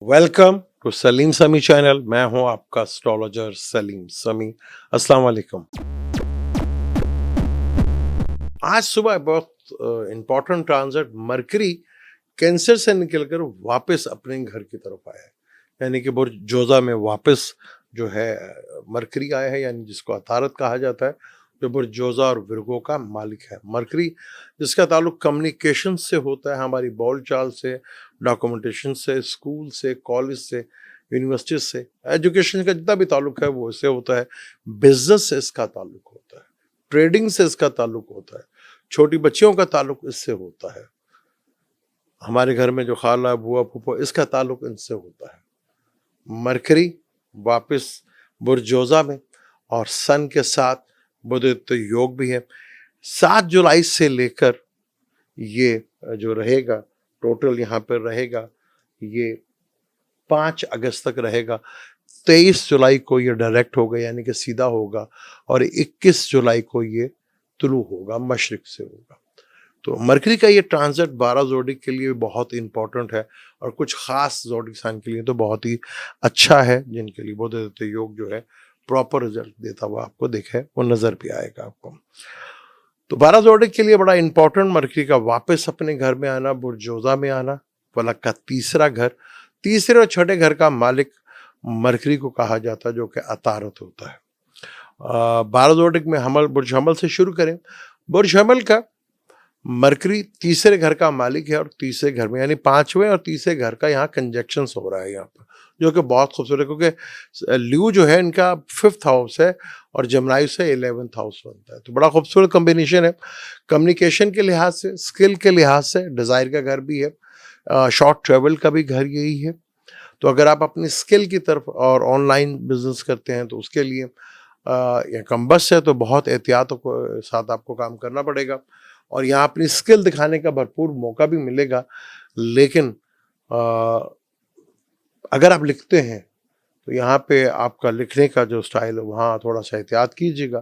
Welcome to Salim समी channel. मैं हूं आपका एस्ट्रोलॉजर सलीम समी। अस्सलाम वालेकुम। आज सुबह बहुत इंपॉर्टेंट ट्रांजिट मरकरी कैंसर से निकलकर वापस अपने घर की तरफ आया है, यानी कि बुर्ज जोजा में वापस जो है मरकरी आया है, यानी जिसको अतारत कहा जाता है, जो बुर्ज जोजा और विर्गो का मालिक है। मरकरी जिसका ताल्लुक कम्युनिकेशन से होता है, हमारी बोल चाल से, डॉक्यूमेंटेशन से, स्कूल से, कॉलेज से, यूनिवर्सिटी से, एजुकेशन का जितना भी ताल्लुक है वो इससे होता है। बिजनेस से इसका ताल्लुक होता है, ट्रेडिंग से इसका ताल्लुक होता है, छोटी बच्चियों का ताल्लुक इससे होता है, हमारे घर में जो खाला बुआ फूफो इसका ताल्लुक इनसे होता है। मरकरी वापस बुर्जोजा में और सन के साथ बुध योग भी है। 7 जुलाई से लेकर ये जो रहेगा टोटल यहाँ पर रहेगा, ये 5 अगस्त तक रहेगा। 23 जुलाई को ये डायरेक्ट होगा, यानी कि सीधा होगा, और 21 जुलाई को ये तुलू होगा, मशरिक से होगा। तो मरकरी का ये ट्रांजिट 12 जोडिक के लिए बहुत इंपॉर्टेंट है, और कुछ खास जोडिक साइन के लिए तो बहुत ही अच्छा है, जिनके लिए बुध योग जो है प्रॉपर रिजल्ट देता हुआ आपको दिखे, वो नजर भी आएगा आपको। तो 12 जोडिक के लिए बड़ा इंपॉर्टेंट मरकरी का वापस अपने घर में आना, बुर्जोजा में आना, फलक का तीसरा घर, तीसरे और छठे घर का मालिक मरकरी को कहा जाता है, जो कि अतारत होता है। 12 जोडिक में हमल, बुर्ज हमल से शुरू करें। बुर्ज हमल का मरकरी तीसरे घर का मालिक है, और तीसरे घर में यानी पांचवें और तीसरे घर का यहाँ कंजक्शन हो रहा है यहाँ पर, जो कि बहुत खूबसूरत है, क्योंकि ल्यू जो है इनका 5th हाउस है और जमनायु से 11th हाउस बनता है। तो बड़ा खूबसूरत कॉम्बिनेशन है, कम्युनिकेशन के लिहाज से, स्किल के लिहाज से। डिजायर का घर भी है, शॉर्ट ट्रेवल का भी घर यही है। तो अगर आप अपनी स्किल की तरफ और ऑनलाइन बिजनेस करते हैं तो उसके लिए या कम्बस है तो बहुत एहतियात के साथ आपको काम करना पड़ेगा, और यहाँ अपनी स्किल दिखाने का भरपूर मौका भी मिलेगा। लेकिन अगर आप लिखते हैं तो यहाँ पे आपका लिखने का जो स्टाइल है वहाँ थोड़ा सा एहतियात कीजिएगा,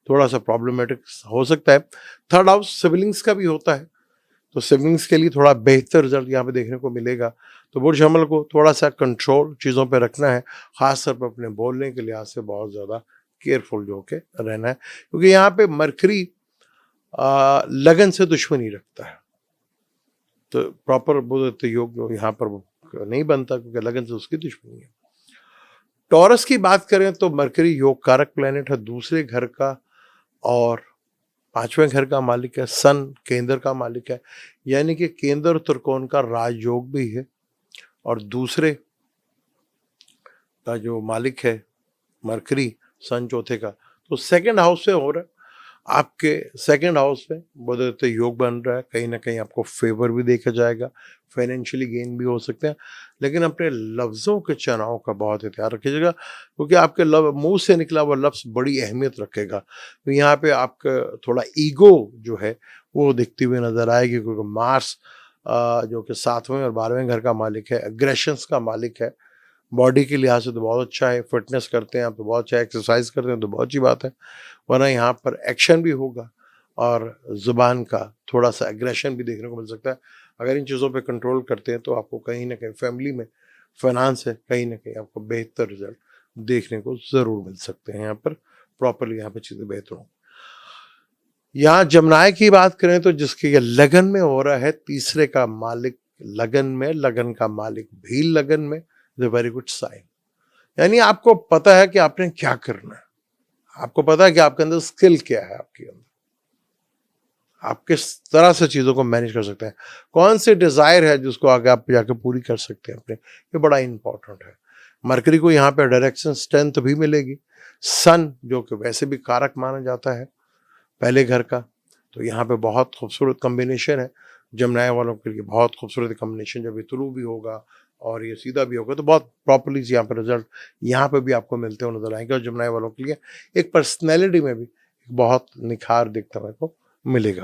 थोड़ा सा प्रॉब्लमेटिक हो सकता है। 3rd हाउस सिबलिंग्स का भी होता है, तो सिबलिंग्स के लिए थोड़ा बेहतर रिजल्ट यहाँ पे देखने को मिलेगा। तो बुर्ज हमल को थोड़ा सा कंट्रोल चीज़ों पे रखना है, खासतौर पर अपने बोलने के लिहाज से बहुत ज़्यादा केयरफुल जो के रहना है, क्योंकि यहाँ पे मरकरी लगन से दुश्मनी रखता है। तो प्रॉपर बुध योग जो यहाँ पर वो नहीं बनता, क्योंकि लगन से उसकी दुश्मनी है। टॉरस की बात करें तो मरकरी योग कारक प्लेनेट है, दूसरे घर का और 5वें घर का मालिक है। सन केंद्र का मालिक है, यानी कि केंद्र और त्रिकोण का राजयोग भी है, और दूसरे का जो मालिक है मरकरी, सन चौथे का, तो 2nd हाउस से हो रहा है। आपके 2nd हाउस में बुध योग बन रहा है, कहीं ना कहीं आपको फेवर भी देखा जाएगा, फाइनेंशियली गेन भी हो सकते हैं। लेकिन अपने लफ्ज़ों के चुनाव का बहुत एहतियात रखिएगा, क्योंकि आपके मुंह से निकला हुआ लफ्ज़ बड़ी अहमियत रखेगा। तो यहाँ पे आपका थोड़ा ईगो जो है वो दिखती हुई नजर आएगी, क्योंकि मार्स जो कि 7वें और 12वें घर का मालिक है, एग्रेशंस का मालिक है। बॉडी के लिहाज से तो बहुत अच्छा है, फिटनेस करते हैं आप तो बहुत अच्छा है, एक्सरसाइज करते हैं तो बहुत अच्छी बात है, वरना यहाँ पर एक्शन भी होगा और ज़ुबान का थोड़ा सा एग्रेशन भी देखने को मिल सकता है। अगर इन चीज़ों पे कंट्रोल करते हैं तो आपको कहीं ना कहीं फैमिली में फाइनेंस है, कहीं ना कहीं आपको बेहतर रिजल्ट देखने को ज़रूर मिल सकते हैं। यहाँ पर प्रॉपरली यहाँ पर चीज़ें बेहतर हों। यहाँ जमनाय की बात करें तो जिसके ये लगन में हो रहा है, तीसरे का मालिक लगन में, लगन का मालिक भी लगन में, वेरी गुड साइन। यानी आपको पता है कि आपने क्या करना है, आपको पता है कि आपके अंदर स्किल क्या है, आपके अंदर आप किस तरह से चीज़ों को मैनेज कर सकते हैं, कौन सी डिज़ायर है जिसको आगे आप जाके पूरी कर सकते हैं अपने, ये बड़ा इंपॉर्टेंट है। मरकरी को यहाँ पे डायरेक्शन स्ट्रेंथ भी मिलेगी। सन जो कि वैसे भी कारक माना जाता है पहले घर का, तो यहाँ पे बहुत खूबसूरत कॉम्बिनेशन है। जमनाय वालों के लिए बहुत खूबसूरत कॉम्बिनेशन, जब ये तुलू भी होगा और ये सीधा भी होगा तो बहुत प्रॉपरली यहाँ पर रिजल्ट यहाँ पे भी आपको मिलते हुए नजर आएंगे, और जमनाय वालों के लिए एक पर्सनैलिटी में भी बहुत निखार दिखता हुए को मिलेगा।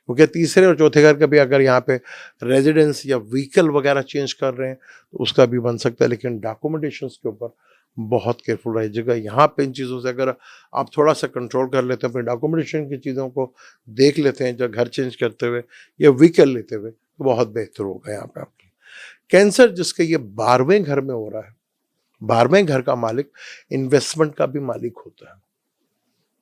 क्योंकि तीसरे और चौथे घर का भी अगर यहाँ पे रेजिडेंस या व्हीकल वगैरह चेंज कर रहे हैं तो उसका भी बन सकता है, लेकिन डॉक्यूमेंटेशन के ऊपर बहुत केयरफुल रहिएगा। यहाँ पे इन चीज़ों से अगर आप थोड़ा सा कंट्रोल कर लेते हैं, अपने डॉक्यूमेंटेशन की चीज़ों को देख लेते हैं, जब घर चेंज करते हुए या व्हीकल लेते हुए, तो बहुत बेहतर होगा यहाँ पे आपकी। कैंसर जिसके ये 12वें घर में हो रहा है, 12वें घर का मालिक इन्वेस्टमेंट का भी मालिक होता है।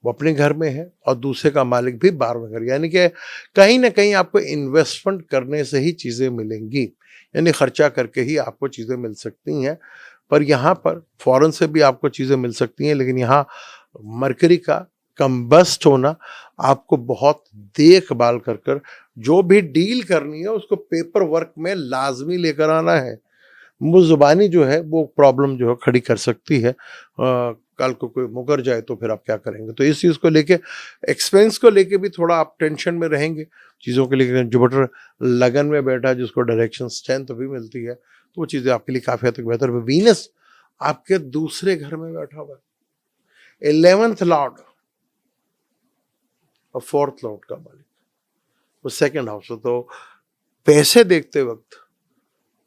वो अपने घर में है और दूसरे का मालिक भी 12वें घर, यानी कि कहीं ना कहीं आपको इन्वेस्टमेंट करने से ही चीज़ें मिलेंगी, यानी खर्चा करके ही आपको चीज़ें मिल सकती हैं। पर यहाँ पर फॉरेन से भी आपको चीज़ें मिल सकती हैं, लेकिन यहाँ मरकरी का कंबस्ट होना आपको बहुत देखभाल कर कर जो भी डील करनी है उसको पेपर वर्क में लाजमी लेकर आना है। मुज़बानी जो है वो प्रॉब्लम जो है खड़ी कर सकती है। कल को कोई मुकर जाए तो फिर आप क्या करेंगे? तो इस चीज़ को लेके, एक्सपेंस को लेके भी थोड़ा आप टेंशन में रहेंगे। चीज़ों के लिए जुपिटर लगन में बैठा है जिसको डायरेक्शन स्ट्रेंथ भी मिलती है, तो वो चीज़ें आपके लिए काफ़ी हद तक बेहतर है। वीनस आपके दूसरे घर में बैठा हुआ है, 11th लॉर्ड और 4th लॉर्ड का मालिक, वो सेकंड हाउस है। तो पैसे देखते वक्त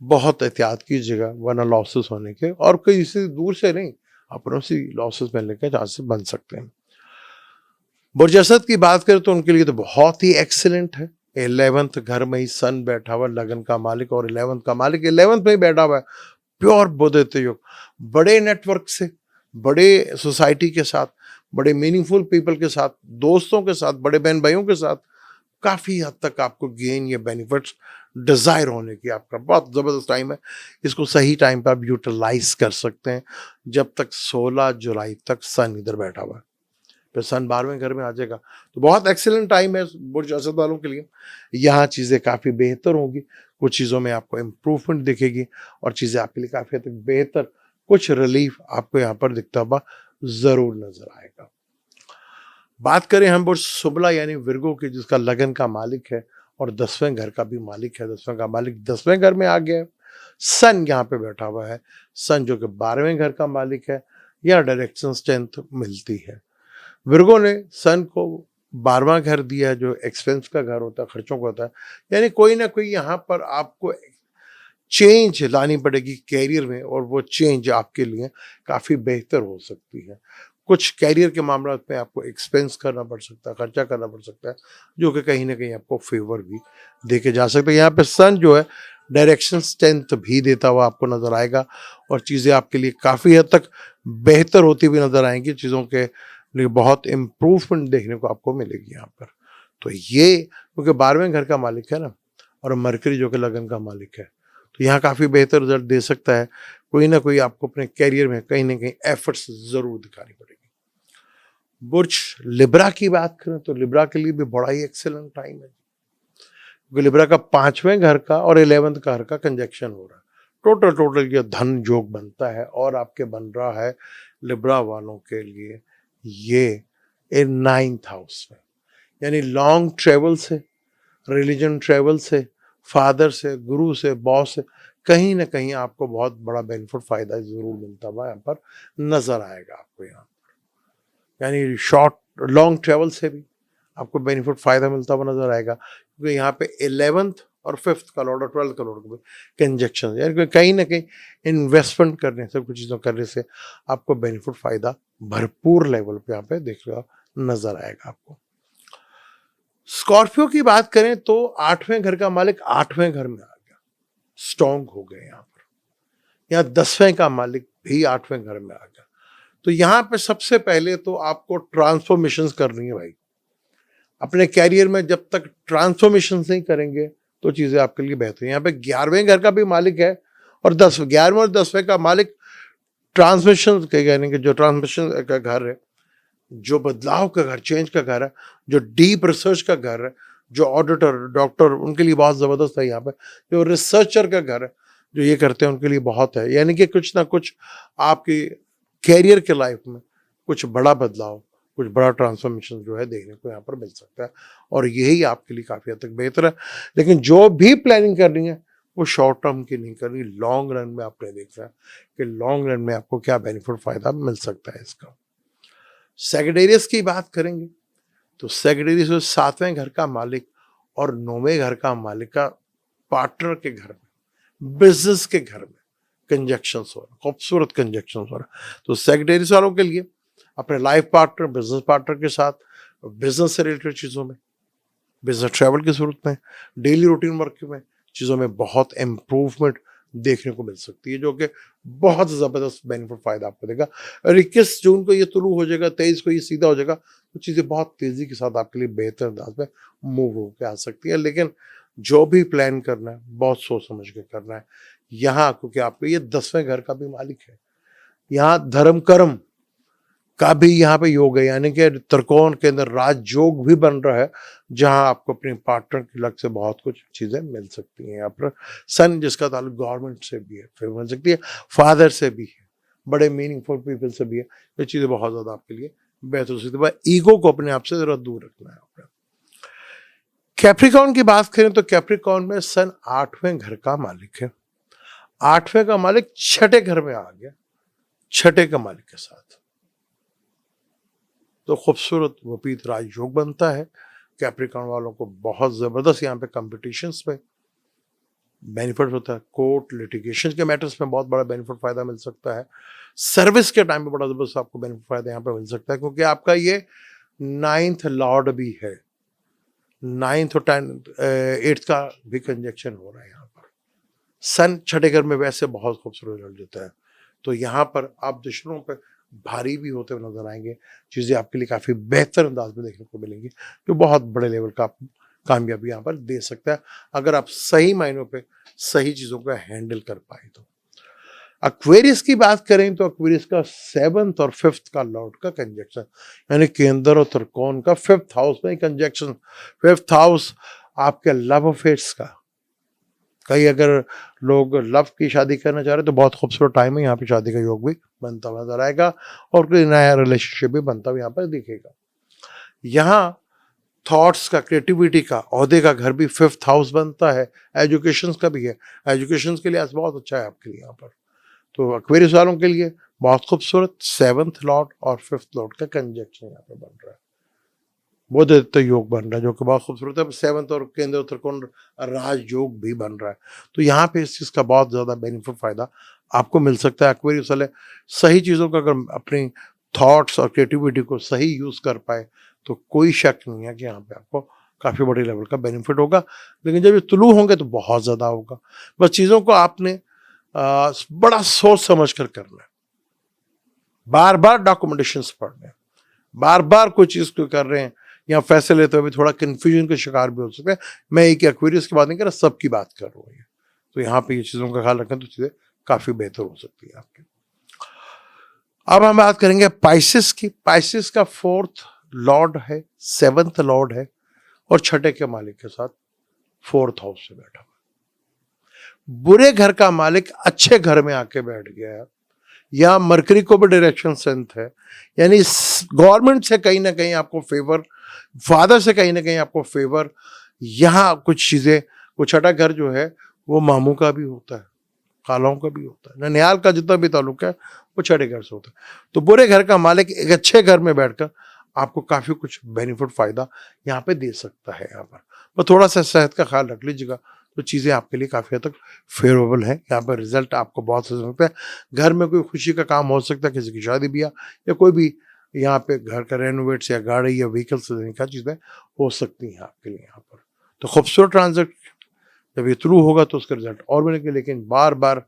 बहुत एहतियात कीजिएगा, वरना लॉसेस होने के, और कोई इसी दूर से नहीं, अपनों से लॉसेस मिलने के चांसेस बन सकते हैं। बुर्ज असद की बात करें तो उनके लिए तो बहुत ही एक्सीलेंट है। 11th घर में ही सन बैठा हुआ, लगन का मालिक, और 11th का मालिक 11th में ही बैठा हुआ है। प्योर बुद्ध योग, बड़े नेटवर्क से, बड़े सोसाइटी के साथ, बड़े मीनिंगफुल पीपल के साथ, दोस्तों के साथ, बड़े बहन भाइयों के साथ काफ़ी हद तक आपको गेन या बेनिफिट्स डिज़ायर होने की आपका बहुत ज़बरदस्त टाइम है। इसको सही टाइम पर आप यूटिलाइज कर सकते हैं, जब तक 16 जुलाई तक सन इधर बैठा हुआ है, फिर सन 12वें घर में आ जाएगा। तो बहुत एक्सीलेंट टाइम है बुर्ज असद वालों के लिए। यहाँ चीज़ें काफ़ी बेहतर होंगी, कुछ चीज़ों में आपको इम्प्रूवमेंट दिखेगी और चीज़ें आपके लिए काफ़ी हद तक बेहतर, कुछ रिलीफ आपको यहाँ पर दिखता हुआ ज़रूर नज़र आएगा। बात करें हम बुर्ज शुबला यानी विर्गो की, जिसका लगन का मालिक है और 10वें घर का भी मालिक है। 10वें का मालिक 10वें घर में आ गया है, सन यहाँ पे बैठा हुआ है। सन जो कि 12वें घर का मालिक है, या डायरेक्शन स्ट्रेंथ मिलती है। विर्गो ने सन को 12वां घर दिया है, जो एक्सपेंस का घर होता है, खर्चों का होता है, यानी कोई ना कोई यहाँ पर आपको चेंज लानी पड़ेगी कैरियर में, और वो चेंज आपके लिए काफ़ी बेहतर हो सकती है। कुछ कैरियर के मामलों में आपको एक्सपेंस करना पड़ सकता है, खर्चा करना पड़ सकता है, जो कि कहीं ना कहीं आपको फेवर भी देके जा सकता है। यहाँ पे सन जो है डायरेक्शन स्ट्रेंथ भी देता हुआ आपको नजर आएगा, और चीज़ें आपके लिए काफ़ी हद तक बेहतर होती हुई नजर आएंगी। चीज़ों के लिए बहुत इम्प्रूवमेंट देखने को आपको मिलेगी यहाँ पर। तो ये क्योंकि 12वें घर का मालिक है ना, और मरकरी जो कि लगन का मालिक है, तो यहाँ काफ़ी बेहतर रिजल्ट दे सकता है। कोई ना कोई आपको अपने कैरियर में कहीं ना कहीं एफर्ट्स ज़रूर दिखानी पड़ेगी। बुर्ज लिब्रा की बात करें तो लिब्रा के लिए भी बड़ा ही एक्सेलेंट टाइम है, क्योंकि लिब्रा का 5वें घर का और 11th घर का कंजक्शन हो रहा है। टोटल ये धन योग बनता है, और आपके बन रहा है लिब्रा वालों के लिए ये 9th हाउस में, यानी लॉन्ग ट्रेवल से, रिलीजन ट्रेवल से, फादर से, गुरु से, बॉस से, कहीं ना कहीं आपको बहुत बड़ा बेनिफिट फायदा जरूर मिलता हुआ यहाँ पर नजर आएगा आपको। यहाँ यानी शॉर्ट लॉन्ग ट्रेवल से भी आपको बेनिफिट फायदा मिलता हुआ नजर आएगा, क्योंकि यहाँ पे 11th और 5th का लॉर्ड और 12th का लॉर्ड कंजक्शन, यानी कहीं ना कहीं इन्वेस्टमेंट करने से, कुछ चीज़ों करने से आपको बेनिफिट फायदा भरपूर लेवल पे यहाँ पे देखने नजर आएगा आपको। स्कॉर्पियो की बात करें तो 8वें घर का मालिक 8वें घर में आ गया, स्ट्रॉन्ग हो गए यहाँ पर। यहाँ 10वें का मालिक भी 8वें घर में आ गया। तो यहाँ पे सबसे पहले तो आपको ट्रांसफॉर्मेशन करनी है भाई अपने कैरियर में। जब तक ट्रांसफॉर्मेशन नहीं करेंगे तो चीज़ें आपके लिए बेहतर है। यहाँ पे 11वें घर का भी मालिक है, और 11वें और 10वें का मालिक ट्रांसमिशन के, यानी कि जो ट्रांसमिशन का घर है, जो बदलाव का घर, चेंज का घर है, जो डीप रिसर्च का घर है, जो ऑडिटर, डॉक्टर, उनके लिए बहुत ज़बरदस्त है। यहाँ पे जो रिसर्चर का घर है, जो ये करते हैं, उनके लिए बहुत है। यानी कि कुछ ना कुछ आपकी कैरियर के लाइफ में कुछ बड़ा बदलाव, कुछ बड़ा ट्रांसफॉर्मेशन जो है देखने को यहाँ पर मिल सकता है, और यही आपके लिए काफ़ी हद तक बेहतर है। लेकिन जो भी प्लानिंग करनी है वो शॉर्ट टर्म की नहीं करनी, लॉन्ग रन में आपने देखना है कि लॉन्ग रन में आपको क्या बेनिफिट फायदा मिल सकता है इसका। सेगिटेरियस की बात करेंगे तो सेगिटेरियस 7वें घर का मालिक और 9वें घर का मालिक का पार्टनर के घर में, बिजनेस के घर में कंजक्शंस हो रहा, खूबसूरत कंजक्शंस हो रहा। तो सेगिटेरियस वालों के लिए अपने लाइफ पार्टनर, बिजनेस पार्टनर के साथ बिजनेस से रिलेटेड चीज़ों में, बिजनेस ट्रैवल की जरूरत में, डेली रूटीन वर्क में चीज़ों में बहुत इम्प्रूवमेंट देखने को मिल सकती है, जो कि बहुत ज़बरदस्त बेनिफिट फ़ायदा आपको देगा। और 21 जून को ये तुलू हो जाएगा, 23 को ये सीधा हो जाएगा, तो चीज़ें बहुत तेज़ी के साथ आपके लिए बेहतर अंदाज में मूव होके आ सकती है। लेकिन जो भी प्लान करना है, बहुत सोच समझ के करना है। यहाँ क्योंकि आपके ये 10वें घर का भी मालिक है, यहाँ धर्म कर्म का भी यहाँ पे योग है, यानी कि त्रिकोण के अंदर राजयोग भी बन रहा है, जहाँ आपको अपने पार्टनर की लग से बहुत कुछ चीजें मिल सकती हैं। यहाँ पर सन जिसका ताल्लुक गवर्नमेंट से भी है, फिर मिल सकती है फादर से भी है, बड़े मीनिंगफुल पीपल से भी है। ये चीजें बहुत ज्यादा आपके लिए बेहतर हो सकती है। ईगो को अपने आप से जरा दूर रखना है आपने। कैप्रिकॉर्न की बात करें तो कैप्रिकॉर्न में सन 8वें घर का मालिक है। 8वें का मालिक 6ठे घर में आ गया, 6ठे का मालिक के साथ, तो खूबसूरत वपीत राजयोग बनता है। कैप्रिकॉर्न वालों को बहुत जबरदस्त यहाँ पे कॉम्पिटिशन्स में बेनिफिट होता है। कोर्ट लिटिगेशन के मैटर्स में बहुत बड़ा बेनिफिट फायदा मिल सकता है। सर्विस के टाइम में बड़ा जबरदस्त आपको बेनिफिट फायदा यहाँ पे मिल सकता है, क्योंकि आपका ये 9th लॉर्ड भी है, 9th और 8th का भी कंजक्शन हो रहा है यहाँ पर। सन 6ठे घर में वैसे बहुत खूबसूरत रिजल्ट देता है, तो यहाँ पर आप दुश्मनों पर भारी भी होते हुए नजर आएंगे। चीज़ें आपके लिए काफ़ी बेहतर अंदाज में देखने को मिलेंगी, जो बहुत बड़े लेवल का आपको कामयाबी यहाँ पर दे सकता है, अगर आप सही मायनों पे सही चीज़ों को हैंडल कर पाए तो। एक्वेरियस की बात करें तो एक्वेरियस का 7th और 5th का लॉर्ड का कंजक्शन, यानी केंद्र और त्रिकोण का 5th हाउस में कंजक्शन। 5th हाउस आपके लव अफेयर्स का, कई अगर लोग लव की शादी करना चाह रहे हैं तो बहुत खूबसूरत टाइम है, यहाँ पे शादी का योग भी बनता हुआ नजर आएगा, और कोई नया रिलेशनशिप भी बनता हुआ यहाँ पर दिखेगा। यहाँ थॉट्स का, क्रिएटिविटी का, ओहदे का घर भी 5th हाउस बनता है, एजुकेशन का भी है, एजुकेशन के लिए आज बहुत अच्छा है आपके लिए यहाँ पर। तो एक्वेरियस वालों के लिए बहुत खूबसूरत 7th लॉर्ड और 5th लॉर्ड का कंजक्शन यहाँ पे बन रहा है, बुध योग बन रहा है, जो कि बहुत खूबसूरत है। 7th और केंद्र त्रिकोण राजयोग भी बन रहा है, तो यहाँ पे इस चीज़ का बहुत ज़्यादा बेनिफिट फायदा आपको मिल सकता है। एक्वेरियस वाले सही चीज़ों का अगर अपनी थॉट्स और क्रिएटिविटी को सही यूज़ कर पाए तो कोई शक नहीं है कि यहाँ पे आपको काफ़ी बड़े लेवल का बेनिफिट होगा। लेकिन जब ये तुलू होंगे तो बहुत ज़्यादा होगा। बस चीज़ों को आपने बड़ा सोच समझ कर करना है, बार बार डॉक्यूमेंटेशंस पढ़ने, बार बार कोई चीज़ को कर रहे हैं या फैसले लेते हुए थोड़ा कन्फ्यूजन का शिकार भी हो सकते हैं। मैं एक एक्वेरियस की बात नहीं कर रहा, सबकी बात कर रहा हूँ। तो यहाँ पे ये चीज़ों का ख्याल रखें तो चीज़ें काफ़ी बेहतर हो सकती है आपकी। अब हम बात करेंगे पाइसेस की। पाइसेस का 4th लॉर्ड है, 7th लॉर्ड है, और 6ठे के मालिक के साथ 4th हाउस से बैठा हुआ। बुरे घर का मालिक अच्छे घर में आके बैठ गया है, या मरकरी को भी डायरेक्शन सेंथ है, यानी गवर्नमेंट से कहीं ना कहीं आपको फेवर, फादर से कहीं ना कहीं आपको फेवर। यहाँ कुछ चीज़ें, वो 6ठा घर जो है वो मामू का भी होता है, खालाओं का भी होता है, ननिहाल का जितना भी ताल्लुक है वो 6ठे घर से होता है। तो बुरे घर का मालिक एक अच्छे घर में बैठकर आपको काफ़ी कुछ बेनिफिट फायदा यहाँ पे दे सकता है। यहाँ पर थोड़ा सा सेहत का ख्याल रख लीजिएगा, तो चीज़ें आपके लिए काफ़ी हद तक फेवरेबल है। यहाँ पर रिजल्ट आपको बहुत से सकता है। घर में कोई खुशी का काम हो सकता है, किसी की शादी ब्याह, या कोई भी यहाँ पे घर का रेनोवेट्स या गाड़ी या व्हीकल से देने का चीज़ें हो सकती हैं आपके लिए यहाँ पर। तो खूबसूरत ट्रांजेक्शन जब ये थ्रू होगा तो उसका रिजल्ट और मिलेंगे। लेकिन बार बार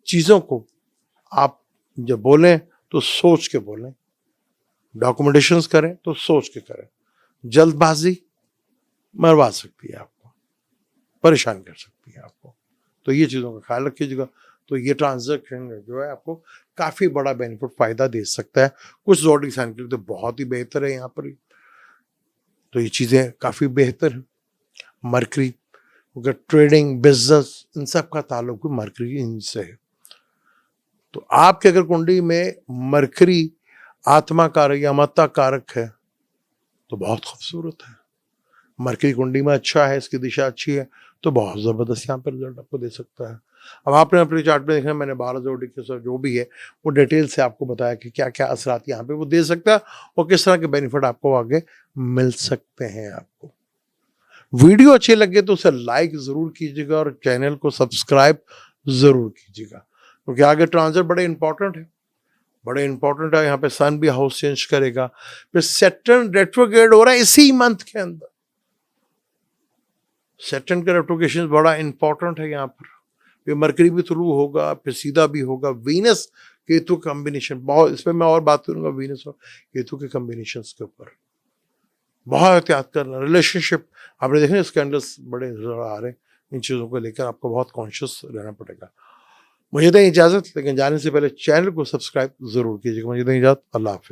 चीज़ों को आप जब बोलें तो सोच के बोलें, डॉक्यूमेंटेशंस करें तो सोच के करें। जल्दबाजी मरवा सकती है आपको, परेशान कर सकती है आपको, तो ये चीज़ों का ख्याल रखिएगा। तो ये ट्रांजैक्शन जो है आपको काफ़ी बड़ा बेनिफिट फायदा दे सकता है। कुछ ज़ोडिक साइन के लिए तो बहुत ही बेहतर है यहाँ पर, तो ये चीज़ें काफ़ी बेहतर हैं। मरकरी, क्योंकि ट्रेडिंग, बिजनेस, इन सब का ताल्लुक भी मरकरी इनसे है। तो आपके अगर कुंडली में मरकरी आत्मा कारक या मत्ता कारक है तो बहुत खूबसूरत है। मरकरी कुंडली में अच्छा है, इसकी दिशा अच्छी है, तो बहुत ज़बरदस्त यहाँ पर रिजल्ट आपको दे सकता है। अब आपने अपने चार्ट में देखा, मैंने 12 जोड़ी के जो भी है वो डिटेल से आपको बताया कि क्या क्या असरात यहाँ पे वो दे सकता है और किस तरह के बेनिफिट आपको आगे मिल सकते हैं। आपको वीडियो अच्छी लगे तो उसे लाइक ज़रूर कीजिएगा और चैनल को सब्सक्राइब ज़रूर कीजिएगा, क्योंकि आगे ट्रांजिट बड़े इंपॉर्टेंट है, बड़े इंपॉर्टेंट है। यहाँ पे सन भी हाउस चेंज करेगा, फिर सैटर्न रेट्रोग्रेड हो रहा है इसी मंथ के अंदर। सैटर्न का रेट्रोग्रेशन बड़ा इंपॉर्टेंट है यहाँ पर, ये मरकरी भी थ्रू होगा, फिर सीधा भी होगा। वीनस केतु कॉम्बिनेशन बहुत, इस पे मैं और बात करूंगा वीनस और केतु के कॉम्बिनेशंस के ऊपर। बहुत एहतियात करना। रिलेशनशिप आपने देखे स्कैंडल्स बड़े ज़्यादा आ रहे हैं, इन चीज़ों को लेकर आपको बहुत कॉन्शियस रहना पड़ेगा। मुझे दें इजाज़त, लेकिन जाने से पहले चैनल को सब्सक्राइब ज़रूर कीजिएगा। मुझे दें इजाज़त, अल्लाह हाफ़िज़।